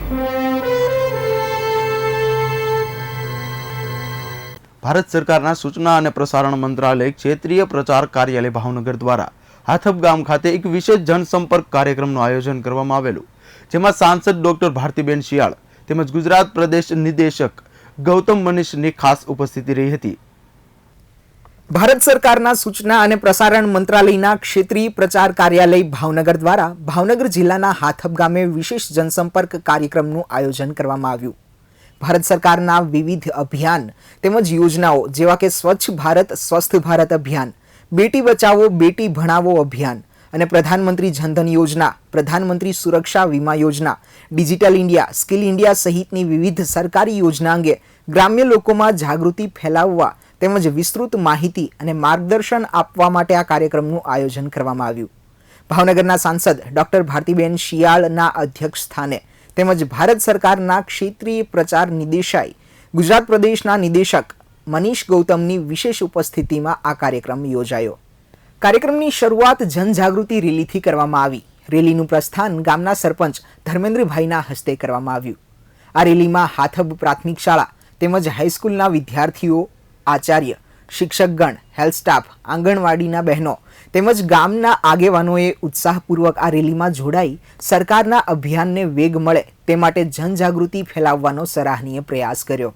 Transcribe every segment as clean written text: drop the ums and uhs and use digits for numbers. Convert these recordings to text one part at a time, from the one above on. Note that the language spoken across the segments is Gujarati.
ભારત સરકારના સૂચના અને પ્રસારણ મંત્રાલય ક્ષેત્રીય પ્રચાર કાર્યાલય ભાવનગર દ્વારા હાથબ ગામ ખાતે એક વિશેષ જનસંપર્ક કાર્યક્રમનું આયોજન કરવામાં આવેલું, જેમાં સાંસદ ડોક્ટર ભારતીબેન શિયાળ તેમજ ગુજરાત પ્રદેશ નિદેશક ગૌતમ મનીષની ખાસ ઉપસ્થિતિ રહી હતી. ભારત સરકારના સૂચના અને પ્રસારણ મંત્રાલયના ક્ષેત્રીય પ્રચાર કાર્યાલય ભાવનગર દ્વારા ભાવનગર જિલ્લાના હાથબ ગામે વિશેષ જનસંપર્ક કાર્યક્રમનું આયોજન કરવામાં આવ્યું. ભારત સરકારના વિવિધ અભિયાન તેમજ યોજનાઓ જેવા કે સ્વચ્છ ભારત સ્વસ્થ ભારત અભિયાન, બેટી બચાવો બેટી ભણાવો અભિયાન અને પ્રધાનમંત્રી જનધન યોજના, પ્રધાનમંત્રી સુરક્ષા વીમા યોજના, ડિજિટલ ઇન્ડિયા, સ્કિલ ઇન્ડિયા સહિતની વિવિધ સરકારી યોજના અંગે ગ્રામ્ય લોકોમાં જાગૃતિ ફેલાવવા તેમજ વિસ્તૃત માહિતી અને માર્ગદર્શન આપવા માટે આ કાર્યક્રમનું આયોજન કરવામાં આવ્યું. ભાવનગરના સાંસદ ડોક્ટર ભારતીબેન શિયાળના અધ્યક્ષ સ્થાને તેમજ ભારત સરકારના ક્ષેત્રીય પ્રચાર નિદેશાલય ગુજરાત પ્રદેશના નિદેશક મનીષ ગૌતમની વિશેષ ઉપસ્થિતિમાં આ કાર્યક્રમ યોજાયો. કાર્યક્રમની શરૂઆત જનજાગૃતિ રેલીથી કરવામાં આવી. રેલીનું પ્રસ્થાન ગામના સરપંચ ધર્મેન્દ્રભાઈના હસ્તે કરવામાં આવ્યું. આ રેલીમાં હાથબ પ્રાથમિક શાળા તેમજ હાઈસ્કૂલના વિદ્યાર્થીઓ, આચાર્ય, શિક્ષકગણ, હેલ્થ સ્ટાફ, આંગણવાડીના બહેનો તેમજ ગામના આગેવાનોએ ઉત્સાહપૂર્વક આ રેલીમાં જોડાઈ સરકારના અભિયાનને વેગ મળે તે માટે જનજાગૃતિ ફેલાવવાનો સરાહનીય પ્રયાસ કર્યો.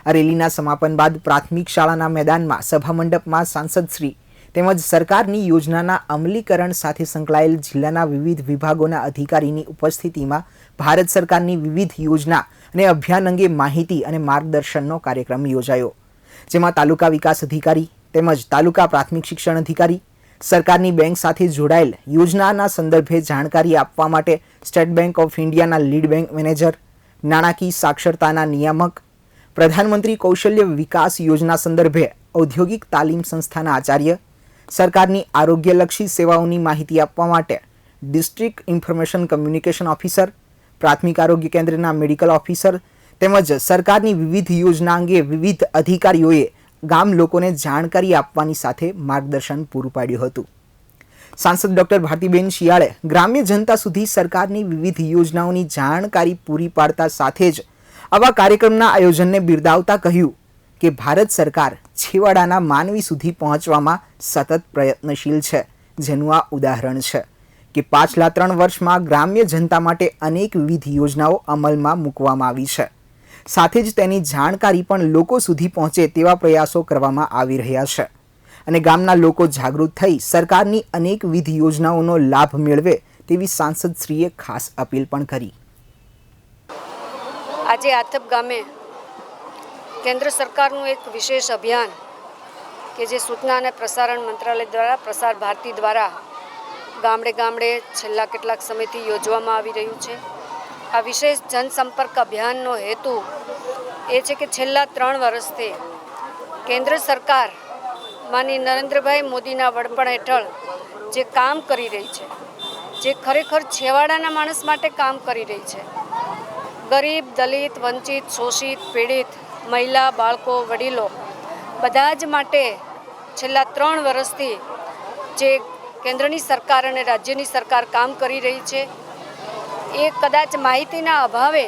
આ રેલીના સમાપન બાદ પ્રાથમિક શાળાના મેદાનમાં સભામંડપમાં સાંસદશ્રી તેમજ સરકારની યોજનાના અમલીકરણ સાથે સંકળાયેલ જિલ્લાના વિવિધ વિભાગોના અધિકારીની ઉપસ્થિતિમાં ભારત સરકારની વિવિધ યોજના અને અભિયાન અંગે માહિતી અને માર્ગદર્શનનો કાર્યક્રમ યોજાયો, જેમાં તાલુકા વિકાસ અધિકારી તેમજ તાલુકા પ્રાથમિક શિક્ષણ અધિકારી, સરકારની બેંક સાથે જોડાયેલ યોજનાના સંદર્ભે જાણકારી આપવા માટે સ્ટેટ બેંક ઓફ ઇન્ડિયાના લીડ બેંક મેનેજર, નાણાકીય સાક્ષરતાના નિયામક, પ્રધાનમંત્રી કૌશલ્ય વિકાસ યોજના સંદર્ભે ઔદ્યોગિક તાલીમ સંસ્થાના આચાર્ય, સરકારની આરોગ્યલક્ષી સેવાઓની માહિતી આપવા માટે ડિસ્ટ્રિક્ટ ઇન્ફોર્મેશન કમ્યુનિકેશન ઓફિસર, પ્રાથમિક આરોગ્ય કેન્દ્રના મેડિકલ ઓફિસર તેમજ સરકારની વિવિધ યોજના અંગે વિવિધ અધિકારીઓએ ગામ લોકોને જાણકારી આપવાની સાથે માર્ગદર્શન પૂરું પાડ્યું હતું. સાંસદ ડોક્ટર ભારતીબેન શિયાળે ગ્રામ્ય જનતા સુધી સરકારની વિવિધ યોજનાઓની જાણકારી પૂરી પાડતા સાથે જ આવા કાર્યક્રમના આયોજનને બિરદાવતા કહ્યું કે ભારત સરકાર છેવાડાના માનવી સુધી પહોંચવામાં સતત પ્રયત્નશીલ છે, જેનું આ ઉદાહરણ છે કે પાછલા 3 વર્ષમાં ગ્રામ્ય જનતા માટે અનેક વિવિધ યોજનાઓ અમલમાં મૂકવામાં આવી છે. સાથે જ તેની જાણકારી પણ લોકો સુધી પહોંચે તેવા પ્રયાસો કરવામાં આવી રહ્યા છે અને ગામના લોકો જાગૃત થઈ સરકારની અનેકવિધ યોજનાઓનો લાભ મેળવે તેવી સાંસદશ્રીએ ખાસ અપીલ પણ કરી. આજે હાથબ ગામે કેન્દ્ર સરકારનું એક વિશેષ અભિયાન કે જે સૂચના અને પ્રસારણ મંત્રાલય દ્વારા પ્રસાર ભારતી દ્વારા ગામડે ગામડે છેલ્લા કેટલાક સમયથી યોજવામાં આવી રહ્યું છે. આ વિશેષ જનસંપર્ક અભિયાનનો હેતુ એ છે કે છેલ્લા 3 વર્ષથી કેન્દ્ર સરકાર માનનીય નરેન્દ્રભાઈ મોદીના વડપણ હેઠળ જે કામ કરી રહી છે, જે ખરેખર છેવાડાના માણસ માટે કામ કરી રહી છે, ગરીબ, દલિત, વંચિત, શોષિત, પીડિત, મહિલા, બાળકો, વડીલો બધા જ માટે છેલ્લા 3 વર્ષથી જે કેન્દ્રની સરકાર અને રાજ્યની સરકાર કામ કરી રહી છે એ કદાચ માહિતીના અભાવે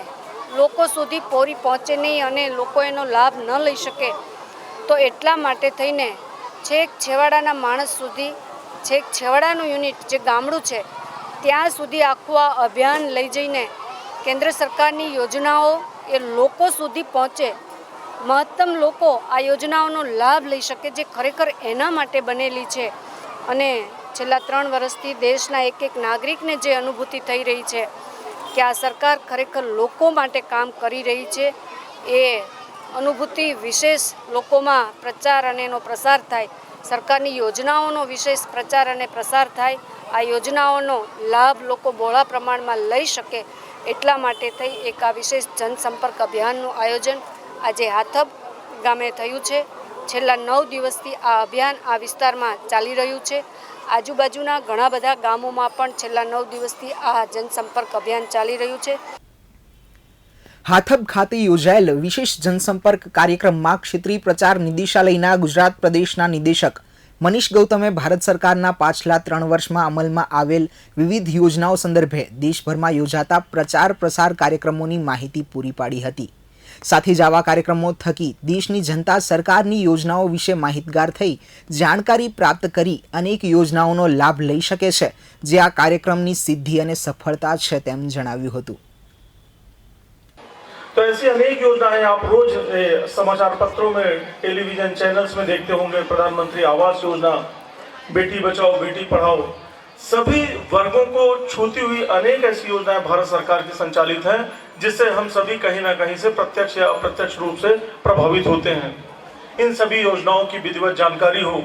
લોકો સુધી પૂરી પહોંચે નહીં અને લોકો એનો લાભ ન લઈ શકે, તો એટલા માટે થઈને છેક છેવાડાના માણસ સુધી, છેક છેવાડાનું યુનિટ જે ગામડું છે ત્યાં સુધી આખું આ અભિયાન લઈ જઈને કેન્દ્ર સરકારની યોજનાઓ એ લોકો સુધી પહોંચે, મહત્તમ લોકો આ યોજનાઓનો લાભ લઈ શકે જે ખરેખર એના માટે બનેલી છે. અને છેલ્લા 3 વર્ષથી દેશના એક નાગરિકને જે અનુભૂતિ થઈ રહી છે કે આ સરકાર ખરેખર લોકો માટે કામ કરી રહી છે, એ અનુભૂતિ વિશેષ લોકોમાં પ્રચાર અને એનો પ્રસાર થાય, સરકારની યોજનાઓનો વિશેષ પ્રચાર અને પ્રસાર થાય, આ યોજનાઓનો લાભ લોકો બહોળા પ્રમાણમાં લઈ શકે એટલા માટે થઈ એક આ વિશેષ જનસંપર્ક અભિયાનનું આયોજન આજે હાથબ ગામે થયું છે. છેલ્લા 9 દિવસથી આ અભિયાન આ વિસ્તારમાં ચાલી રહ્યું છે. આજુબાજુના ઘણા બધા ગામોમાં પણ છેલ્લા 9 દિવસથી આ જનસંપર્ક અભિયાન ચાલી રહ્યું છે. હાથબ ખાતે યોજાયેલ વિશેષ જનસંપર્ક કાર્યક્રમમાં ક્ષેત્રીય પ્રચાર નિદેશાલયના ગુજરાત પ્રદેશના નિદેશક મનીષ ગૌતમે ભારત સરકારના પાછલા 3 વર્ષમાં અમલમાં આવેલ વિવિધ યોજનાઓ સંદર્ભે દેશભરમાં યોજાતા પ્રચાર પ્રસાર કાર્યક્રમોની માહિતી પૂરી પાડી હતી. સાથે જ આવા કાર્યક્રમો થકી દેશની જનતા સરકારની યોજનાઓ વિશે માહિતગાર થઈ જાણકારી પ્રાપ્ત કરી અનેક યોજનાઓનો લાભ લઈ શકે છે, જે આ કાર્યક્રમની સિદ્ધિ અને સફળતા છે તેમ જણાવ્યું હતું. तो ऐसी अनेक योजनाएं आप रोज समाचार पत्रों में, टेलीविजन चैनल्स में देखते होंगे. प्रधानमंत्री आवास योजना, बेटी बचाओ बेटी पढ़ाओ, सभी वर्गों को छूती हुई अनेक ऐसी योजनाएं भारत सरकार की संचालित हैं, जिससे हम सभी कहीं ना कहीं से प्रत्यक्ष या अप्रत्यक्ष रूप से प्रभावित होते हैं. इन सभी योजनाओं की विधिवत जानकारी हो,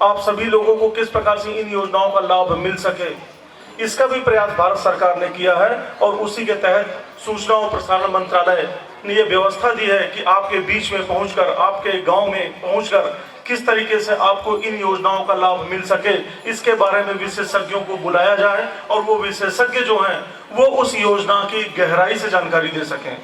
आप सभी लोगों को किस प्रकार से इन योजनाओं का लाभ मिल सके, इसका भी प्रयास भारत सरकार ने किया है. और उसी के तहत सूचना और प्रसारण मंत्रालय ने यह व्यवस्था दी है कि आपके बीच में पहुंचकर, आपके गांव में पहुंचकर किस तरीके से आपको इन योजनाओं का लाभ मिल सके, इसके बारे में विशेषज्ञों को बुलाया जाए और वो विशेषज्ञ जो हैं वो उस योजना की गहराई से जानकारी दे सकें.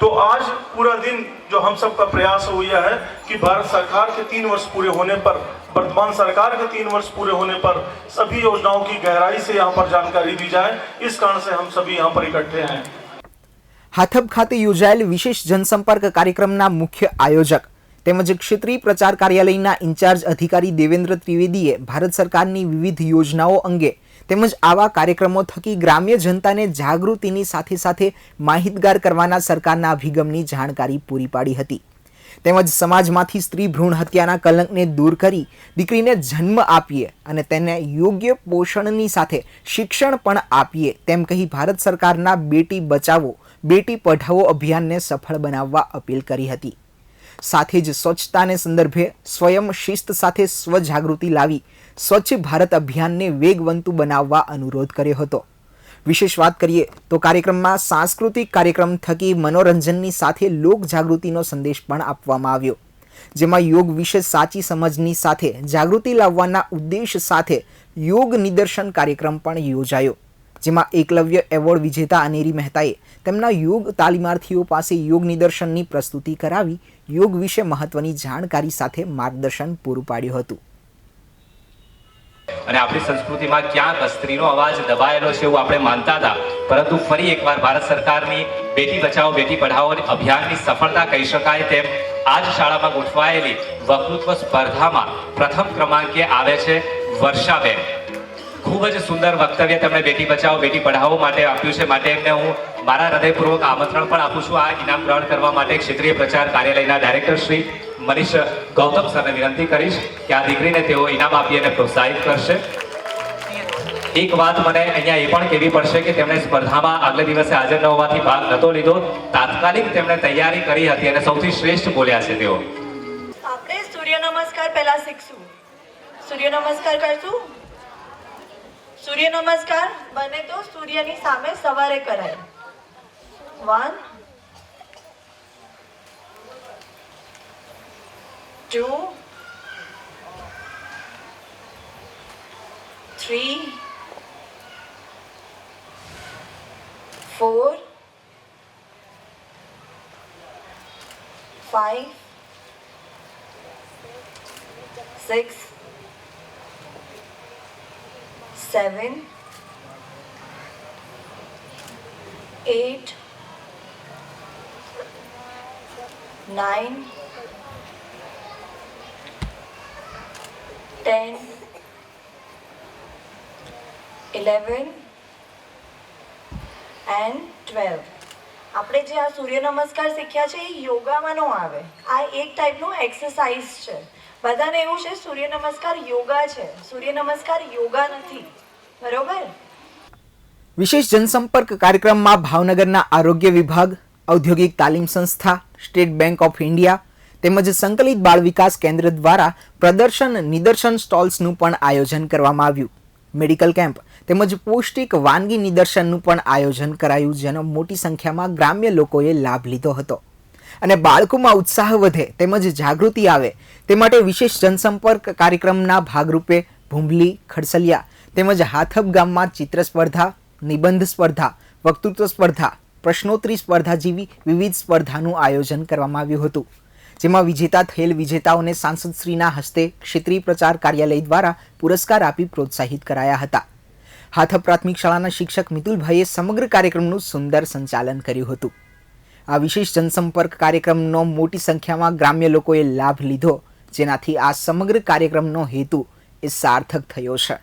तो आज पूरा दिन जो हम सब का प्रयास हो यह है कि भारत सरकार के 3 वर्ष पूरे होने पर, वर्तमान सरकार के 3 वर्ष पूरे होने पर सभी योजनाओं की गहराई से यहाँ पर जानकारी दी जाए. इस कारण से हम सभी यहाँ पर इकट्ठे हैं. હાથબ ખાતે યોજાયેલ વિશેષ જનસંપર્ક કાર્યક્રમના મુખ્ય આયોજક તેમજ ક્ષેત્રીય પ્રચાર કાર્યાલયના ઇન્ચાર્જ અધિકારી દેવેન્દ્ર ત્રિવેદીએ ભારત સરકારની વિવિધ યોજનાઓ અંગે તેમજ આવા કાર્યક્રમો થકી ગ્રામ્ય જનતાને જાગૃતિની સાથે સાથે માહિતગાર કરવાના સરકારના અભિગમની જાણકારી પૂરી પાડી હતી. તેમજ સમાજમાંથી સ્ત્રી ભ્રૂણ હત્યાના કલંકને દૂર કરી દીકરીને જન્મ આપીએ અને તેને યોગ્ય પોષણની સાથે શિક્ષણ પણ આપીએ તેમ કહી ભારત સરકારના બેટી બચાવો બેટી પઢાઓ અભિયાનને સફળ બનાવવા અપીલ કરી હતી. સાથે જ સ્વચ્છતાને સંદર્ભે સ્વયં શિસ્ત સાથે સ્વજાગૃતિ લાવી સ્વચ્છ ભારત અભિયાનને વેગવંતુ બનાવવા અનુરોધ કર્યો હતો. વિશેષ વાત કરીએ તો કાર્યક્રમમાં સાંસ્કૃતિક કાર્યક્રમ થકી મનોરંજનની સાથે લોક જાગૃતિનો સંદેશ પણ આપવામાં આવ્યો, જેમાં યોગ વિશે સાચી સમજની સાથે જાગૃતિ લાવવાના ઉદ્દેશ સાથે યોગ નિદર્શન કાર્યક્રમ પણ યોજાયો, જેમાં એકલવ્ય એવોર્ડ વિજેતા અનેરી મહેતાએ તેમના યોગ તાલીમાર્થીઓ પાસે યોગ નિદર્શનની પ્રસ્તુતિ કરાવી યોગ વિશે મહત્વની જાણકારી સાથે માર્ગદર્શન પૂરું પાડ્યું હતું. અને આપણી સંસ્કૃતિમાં ક્યાંક સ્ત્રીનો અવાજ દબાયેલો છે એવું આપણે માનતા હતા, પરંતુ ફરી એકવાર ભારત સરકારની બેટી બચાવો બેટી પઢાઓ અભિયાનની સફળતા કહી શકાય તેમ આ જ શાળામાં ગોઠવાયેલી વક્તૃત્વ સ્પર્ધામાં પ્રથમ ક્રમાંકે આવે છે વર્ષાબેન. ખૂબ જ સુંદર વક્તવ્ય તેમણે બેટી બચાવો બેટી પઢાઓ માટે આપ્યું છે, માટે એમને હું મારા હૃદયપૂર્વક આમંત્રણ પણ આપું છું આ ઇનામ ગ્રહણ કરવા માટે. ક્ષેત્રીય પ્રચાર કાર્યાલયના ડાયરેક્ટર શ્રી મનીષ ગૌતમ સરને વિનંતી કરીશ કે આ દીકરીને તેઓ ઇનામ આપી અને પ્રોત્સાહિત કરશે. એક વાત મને અહીંયા એ પણ કહેવી પડશે કે તેમણે સ્પર્ધામાં આગલે દિવસે હાજર ન હોવાથી ભાગ નહોતો લીધો, તાત્કાલિક તેમણે તૈયારી કરી હતી અને સૌથી શ્રેષ્ઠ બોલ્યા છે તેઓ. આપણે સૂર્ય નમસ્કાર પહેલા શીખશું. સૂર્ય નમસ્કાર કરશું. સૂર્ય નમસ્કાર બને તો સૂર્યની સામે સવારે કરાય. 1 2 3 4 5 6 7 8 9 10 11 and 12. આપણે જે આ સૂર્ય નમસ્કાર શીખ્યા છે એ યોગામાં ન આવે. આ એક ટાઈપનું એક્સરસાઇઝ છે. બધાને એવું છે સૂર્ય નમસ્કાર યોગા છે, સૂર્ય નમસ્કાર યોગા નથી. બરોબર? વિશેષ જનસંપર્ક કાર્યક્રમમાં ભાવનગરના આરોગ્ય વિભાગ, ઔદ્યોગિક તાલીમ સંસ્થા, સ્ટેટ બેંક ઓફ ઇન્ડિયા તેમજ સંકલિત બાળ વિકાસ કેન્દ્ર દ્વારા પ્રદર્શન નિદર્શન સ્ટોલ્સનું પણ આયોજન કરવામાં આવ્યું. મેડિકલ કેમ્પ તેમજ પૌષ્ટિક વાનગી નિદર્શનનું પણ આયોજન કરાયું, જેનો મોટી સંખ્યામાં ગ્રામ્ય લોકોએ લાભ લીધો હતો. અને બાળકોમાં ઉત્સાહ વધે તેમજ જાગૃતિ આવે તે માટે વિશેષ જનસંપર્ક કાર્યક્રમના ભાગરૂપે ભૂંભલી, ખડસલિયા તેમજ હાથબ ગામમાં ચિત્ર સ્પર્ધા, નિબંધ સ્પર્ધા, વક્તૃત્વ સ્પર્ધા, પ્રશ્નોત્તરી સ્પર્ધા જેવી વિવિધ સ્પર્ધાનું આયોજન કરવામાં આવ્યું હતું. જેમાં વિજેતા થયેલ વિજેતાઓને સાંસદશ્રીના હસ્તે ક્ષેત્રીય પ્રચાર કાર્યાલય દ્વારા પુરસ્કાર આપી પ્રોત્સાહિત કરાયા હતા. હાથપ પ્રાથમિક શાળાના શિક્ષક મિતુલભાઈએ સમગ્ર કાર્યક્રમનું સુંદર સંચાલન કર્યું હતું. આ વિશેષ જનસંપર્ક કાર્યક્રમનો મોટી સંખ્યામાં ગ્રામ્ય લોકોએ લાભ લીધો, જેનાથી આ સમગ્ર કાર્યક્રમનો હેતુ એ સાર્થક થયો છે.